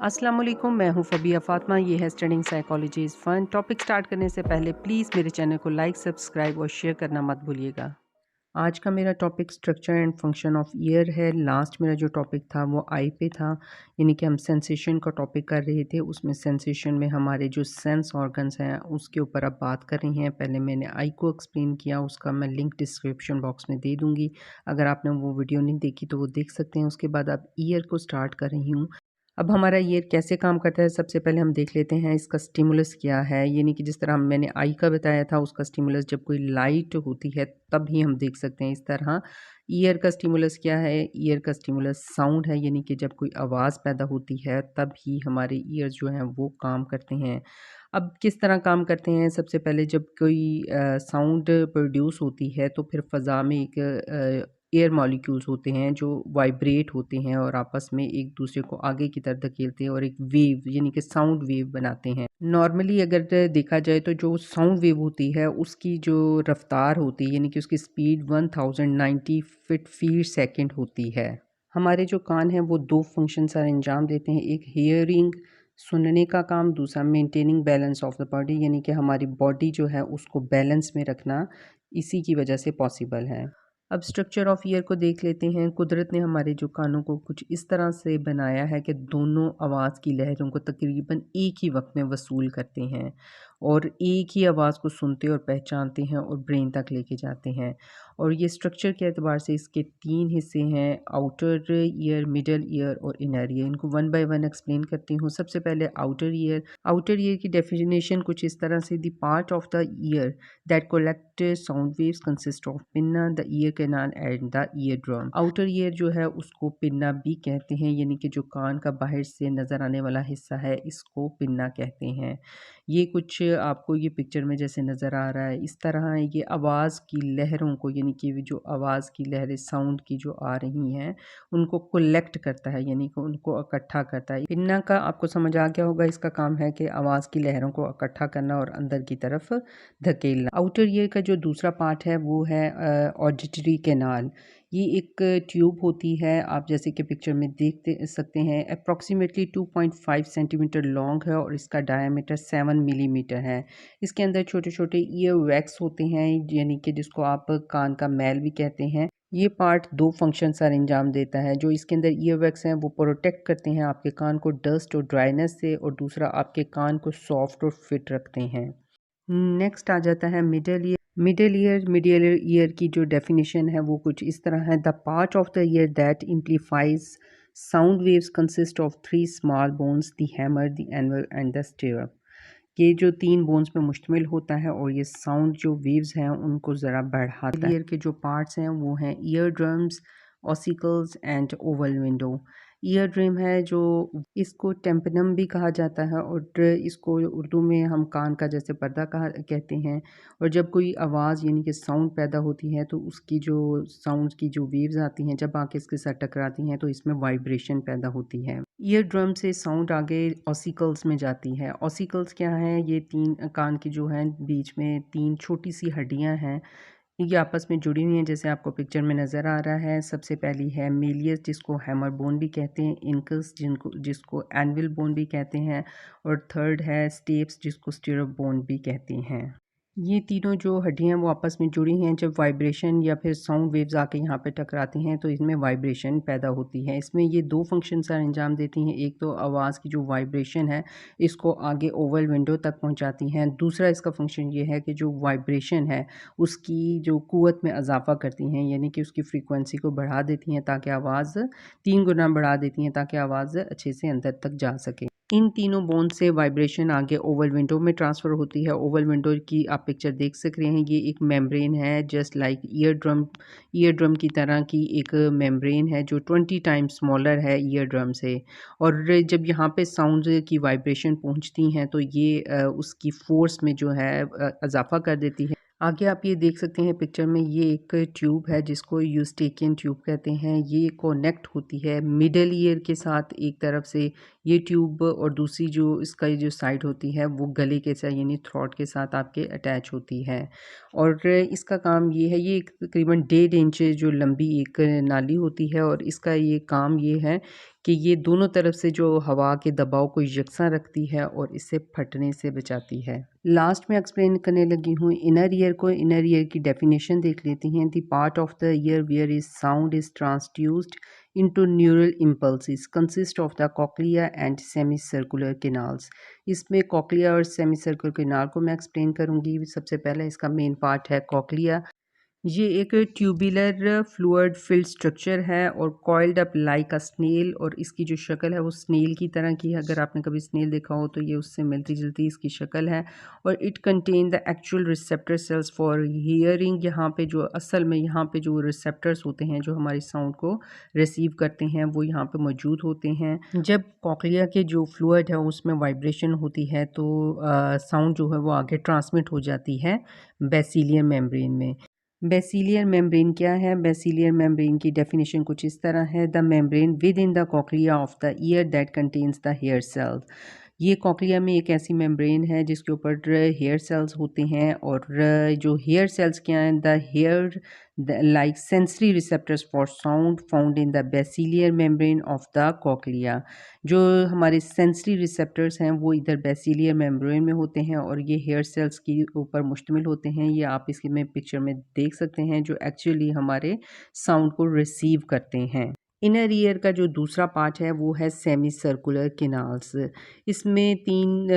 अस्सलाम वालेकुम, मैं हूँ फ़बिया फ़ातिमा। ये है studying psychology is fun. Topic start करने से पहले प्लीज़ मेरे चैनल को लाइक, सब्सक्राइब और शेयर करना मत भूलिएगा। आज का मेरा topic structure and function of year है। लास्ट मेरा जो टॉपिक था वो आई पे था, यानी कि हम सेंसेशन का टॉपिक कर रहे थे। उसमें सेंसेशन में हमारे जो सेंस ऑर्गन्स हैं उसके ऊपर अब बात कर रही हैं। पहले मैंने आई को एक्सप्लेन किया, उसका मैं लिंक डिस्क्रिप्शन बॉक्स में दे दूँगी। अगर आपने वो वीडियो नहीं देखी तो वो देख सकते हैं। उसके बाद अब ईयर को स्टार्ट कर रही हूँ। अब हमारा ईयर कैसे काम करता है, सबसे पहले हम देख लेते हैं इसका स्टिमुलस क्या है। यानी कि जिस तरह मैंने आई का बताया था, उसका स्टिमुलस जब कोई लाइट होती है तब ही हम देख सकते हैं। इस तरह ईयर का स्टिमुलस क्या है, ईयर का स्टिमुलस साउंड है, यानी कि जब कोई आवाज़ पैदा होती है तब ही हमारे ईयर्स जो हैं वो काम करते हैं। अब किस तरह काम करते हैं, सबसे पहले जब कोई साउंड प्रोड्यूस होती है तो फिर फ़ज़ा में एक एयर मॉलिक्यूल्स होते हैं जो वाइब्रेट होते हैं और आपस में एक दूसरे को आगे की तरफ धकेलते हैं और एक वेव यानी कि साउंड वेव बनाते हैं। नॉर्मली अगर देखा जाए तो जो साउंड वेव होती है उसकी जो रफ्तार होती है यानी कि उसकी स्पीड 1090 फीट सेकंड होती है। हमारे जो कान हैं वो दो फंक्शन सर अंजाम देते हैं, एक हियरिंग सुनने का काम, दूसरा maintaining balance of the body यानी कि हमारी बॉडी जो है उसको बैलेंस में रखना इसी की वजह से पॉसिबल है। अब स्ट्रक्चर ऑफ ईयर को देख लेते हैं। कुदरत ने हमारे जो कानों को कुछ इस तरह से बनाया है कि दोनों आवाज़ की लहरों को तकरीबन एक ही वक्त में वसूल करते हैं और एक ही आवाज़ को सुनते और पहचानते हैं और ब्रेन तक लेके जाते हैं। और ये स्ट्रक्चर के एतबार से इसके तीन हिस्से हैं, आउटर ईयर, मिडल ईयर और इनर ईयर। इनको वन बाय वन एक्सप्लेन करती हूँ। सबसे पहले आउटर ईयर। आउटर ईयर की डेफिनेशन कुछ इस तरह से, the part of the year that collect sound waves consist of pinna, the ear canal and the eardrum। Outer ear जो है उसको पिन्ना भी कहते हैं, यानी कि जो कान का बाहर से नज़र आने वाला हिस्सा है इसको पिन्ना कहते हैं। ये कुछ आपको ये पिक्चर में जैसे नज़र आ रहा है इस तरह ये आवाज़ की लहरों को यानी कि जो आवाज़ की लहरें साउंड की जो आ रही हैं उनको कलेक्ट करता है, यानी कि उनको इकट्ठा करता है। पिन्ना का आपको समझ आ गया होगा, इसका काम है कि आवाज़ की लहरों को इकट्ठा करना और अंदर की तरफ धकेलना। आउटर ईयर का जो दूसरा पार्ट है वो है ऑडिटरी कैनाल। ये एक ट्यूब होती है, आप जैसे कि पिक्चर में देख सकते हैं। अप्रॉक्सीमेटली 2.5 सेंटीमीटर लॉन्ग है और इसका डायमीटर 7 मिलीमीटर है। इसके अंदर छोटे छोटे ईयर वैक्स होते हैं, यानी कि जिसको आप कान का मैल भी कहते हैं। ये पार्ट दो फंक्शन सर अंजाम देता है। जो इसके अंदर ईयर वैक्स हैं वो प्रोटेक्ट करते हैं आपके कान को डस्ट और ड्राइनेस से, और दूसरा आपके कान को सॉफ्ट और फिट रखते हैं। नेक्स्ट आ जाता है मिडल ईयर। मिडल ईयर की जो डेफिनेशन है वो कुछ इस तरह है, the part of the ear that amplifies sound waves consist of three small bones, the hammer, the anvil and the stirrup. ये जो तीन बोन्स पे मुश्तमिल होता है और ये साउंड जो वेव्स हैं उनको ज़रा बढ़ाता है। ईयर के जो पार्ट्स हैं वो हैं year drums, ossicles and Oval window. Ear drum है जो, इसको टेम्पनम भी कहा जाता है और इसको उर्दू में हम कान का जैसे पर्दा कहा कहते हैं। और जब कोई आवाज़ यानी कि साउंड पैदा होती है तो उसकी जो साउंड की जो वेव्स आती हैं जब आके इसके साथ टकराती हैं तो इसमें वाइब्रेशन पैदा होती है। ईयर ड्रम से साउंड आगे ऑसिकल्स में जाती है। ऑसिकल्स क्या है, ये तीन कान की जो हैं बीच में तीन छोटी सी हड्डियां हैं, ये आपस में जुड़ी हुई हैं जैसे आपको पिक्चर में नज़र आ रहा है। सबसे पहली है मेलियस जिसको हैमर बोन भी कहते हैं, इनकस जिसको एनविल बोन भी कहते हैं, और थर्ड है स्टेप्स जिसको स्टिरअप बोन भी कहते हैं। ये तीनों जो हड्डियां हैं वो आपस में जुड़ी हैं। जब वाइब्रेशन या फिर साउंड वेव्स आके यहाँ पे टकराती हैं तो इसमें वाइब्रेशन पैदा होती है। इसमें ये दो फंक्शन सर अंजाम देती हैं, एक तो आवाज़ की जो वाइब्रेशन है इसको आगे ओवल विंडो तक पहुँचाती हैं, दूसरा इसका फंक्शन ये है कि जो वाइब्रेशन है उसकी जो क़ुव्वत में इजाफ़ा करती हैं, यानी कि उसकी फ्रीक्वेंसी को बढ़ा देती हैं ताकि आवाज़ 3 गुना बढ़ा देती हैं ताकि आवाज़ अच्छे से अंदर तक जा सके। इन तीनों बोन से वाइब्रेशन आगे ओवल विंडो में ट्रांसफ़र होती है। ओवल विंडो की आप पिक्चर देख सक रहे हैं, ये एक मेम्ब्रेन है जस्ट लाइक ईयर ड्रम की तरह की एक मेम्ब्रेन है जो 20 टाइम्स स्मॉलर है ईयर ड्रम से। और जब यहाँ पे साउंड की वाइब्रेशन पहुँचती हैं तो ये उसकी फ़ोर्स में जो है इजाफ़ा कर देती है। आगे आप ये देख सकते हैं पिक्चर में, ये एक ट्यूब है जिसको यूस्टेकियन ट्यूब कहते हैं। ये कनेक्ट होती है मिडल ईयर के साथ एक तरफ से ये ट्यूब, और दूसरी जो इसका जो साइड होती है वो गले के साथ यानी थ्रोट के साथ आपके अटैच होती है। और इसका काम ये है, ये एक तकरीबन 1.5 इंच जो लंबी एक नाली होती है और इसका ये काम ये है कि ये दोनों तरफ से जो हवा के दबाव को यकसा रखती है और इससे फटने से बचाती है। लास्ट में एक्सप्लेन करने लगी हूँ इनर ईयर को। इनर ईयर की डेफिनेशन देख लेते हैं। The part of the ear where is sound is transduced into neural impulses consist of the cochlea and semicircular canals। इसमें कॉकलिया और सेमीसर्कुलर केनाल को मैं एक्सप्लेन करूँगी। सबसे पहले इसका मेन पार्ट है कॉकलिया। ये एक ट्यूबुलर फ्लूइड फिल्ड स्ट्रक्चर है और coiled up like a snail, और इसकी जो शक्ल है वो स्नेल की तरह की है। अगर आपने कभी स्नेल देखा हो तो ये उससे मिलती जुलती इसकी शक्ल है। और it contain the actual receptor cells for hearing. यहाँ पे जो असल में यहाँ पे जो रिसेप्टर्स होते हैं जो हमारी साउंड को रिसीव करते हैं वो यहाँ पे मौजूद होते हैं। जब कॉकलिया के जो फ्लूइड है उसमें वाइब्रेशन होती है तो साउंड जो है वो आगे ट्रांसमिट हो जाती है बेसिलियर मेम्ब्रेन में। बेसिलियर मेम्ब्रेन क्या है? बेसिलियर मेम्ब्रेन की डेफिनेशन कुछ इस तरह है। The membrane within the cochlea of the ear that contains the hair cells. ये कॉकलिया में एक ऐसी मेम्ब्रेन है जिसके ऊपर हेयर सेल्स होते हैं, और जो हेयर सेल्स क्या हैं, the hair like sensory receptors for sound found in the basilar membrane of the cochlea. जो हमारे सेंसरी रिसेप्टर्स हैं वो इधर बेसिलियर मेम्ब्रेन में होते हैं और ये हेयर सेल्स के ऊपर मुश्तमिल होते हैं। ये आप इसकी में पिक्चर में देख सकते हैं जो एक्चुअली हमारे साउंड को रिसीव करते हैं। इनर ईयर का जो दूसरा पार्ट है वो है सेमी सर्कुलर केनाल्स। इसमें तीन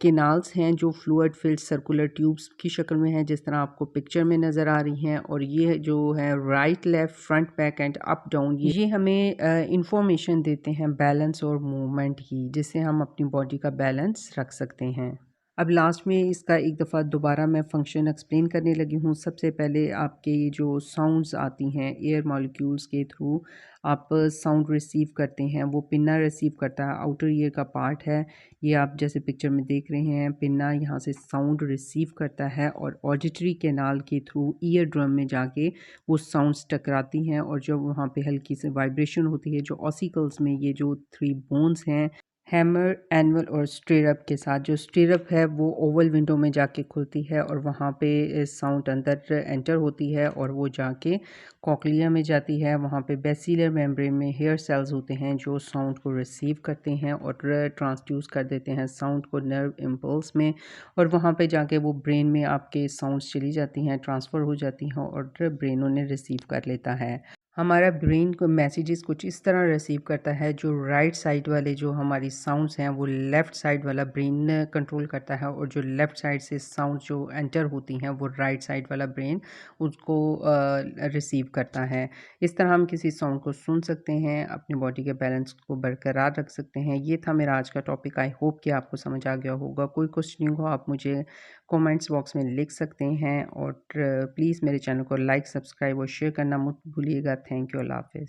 केनाल्स हैं जो फ्लूइड फिल्ड सर्कुलर ट्यूब्स की शक्ल में है, जिस तरह आपको पिक्चर में नज़र आ रही हैं। और ये जो है right left front back and up down, ये हमें इंफॉर्मेशन देते हैं बैलेंस और मूवमेंट की, जिससे हम अपनी बॉडी का बैलेंस रख सकते हैं। अब लास्ट में इसका एक दफ़ा दोबारा मैं फंक्शन एक्सप्लेन करने लगी हूँ। सबसे पहले आपके जो साउंड्स आती हैं एयर मॉलिक्यूल्स के थ्रू आप साउंड रिसीव करते हैं, वो पिन्ना रिसीव करता है। आउटर ईयर का पार्ट है ये, आप जैसे पिक्चर में देख रहे हैं। पिन्ना यहाँ से साउंड रिसीव करता है और ऑडिटरी कैनाल के थ्रू ईयर ड्रम में जाके वो साउंड्स टकराती हैं, और जब वहाँ पे हल्की से वाइब्रेशन होती है, जो ऑसिकल्स में ये जो 3 बोन्स हैं हैमर, एनवल और स्टिरअप के साथ, जो स्टिरअप है वो ओवल विंडो में जाके खुलती है और वहाँ पे साउंड अंदर एंटर होती है और वो जाके कॉकलिया में जाती है। वहाँ पे बेसिलर मेम्ब्रेन में हेयर सेल्स होते हैं जो साउंड को रिसीव करते हैं और ट्रांसड्यूस कर देते हैं साउंड को नर्व इम्पल्स में, और वहाँ पे जाके वो ब्रेन में आपके साउंड्स चली जाती हैं, ट्रांसफ़र हो जाती हैं और ब्रेन उन्हें रिसीव कर लेता है। हमारा ब्रेन को मैसेजेस कुछ इस तरह रिसीव करता है। जो राइट साइड वाले जो हमारी साउंड्स हैं वो लेफ़्ट साइड वाला ब्रेन कंट्रोल करता है, और जो लेफ़्ट साइड से साउंड जो एंटर होती हैं वो राइट साइड वाला ब्रेन उसको रिसीव करता है। इस तरह हम किसी साउंड को सुन सकते हैं, अपनी बॉडी के बैलेंस को बरकरार रख सकते हैं। ये था मेरा आज का टॉपिक। आई होप कि आपको समझ आ गया होगा। कोई क्वेश्चन हो आप मुझे कमेंट्स बॉक्स में लिख सकते हैं, और प्लीज़ मेरे चैनल को लाइक, सब्सक्राइब और शेयर करना मत भूलिएगा। Thank you. अल्लाह हाफ़िज़।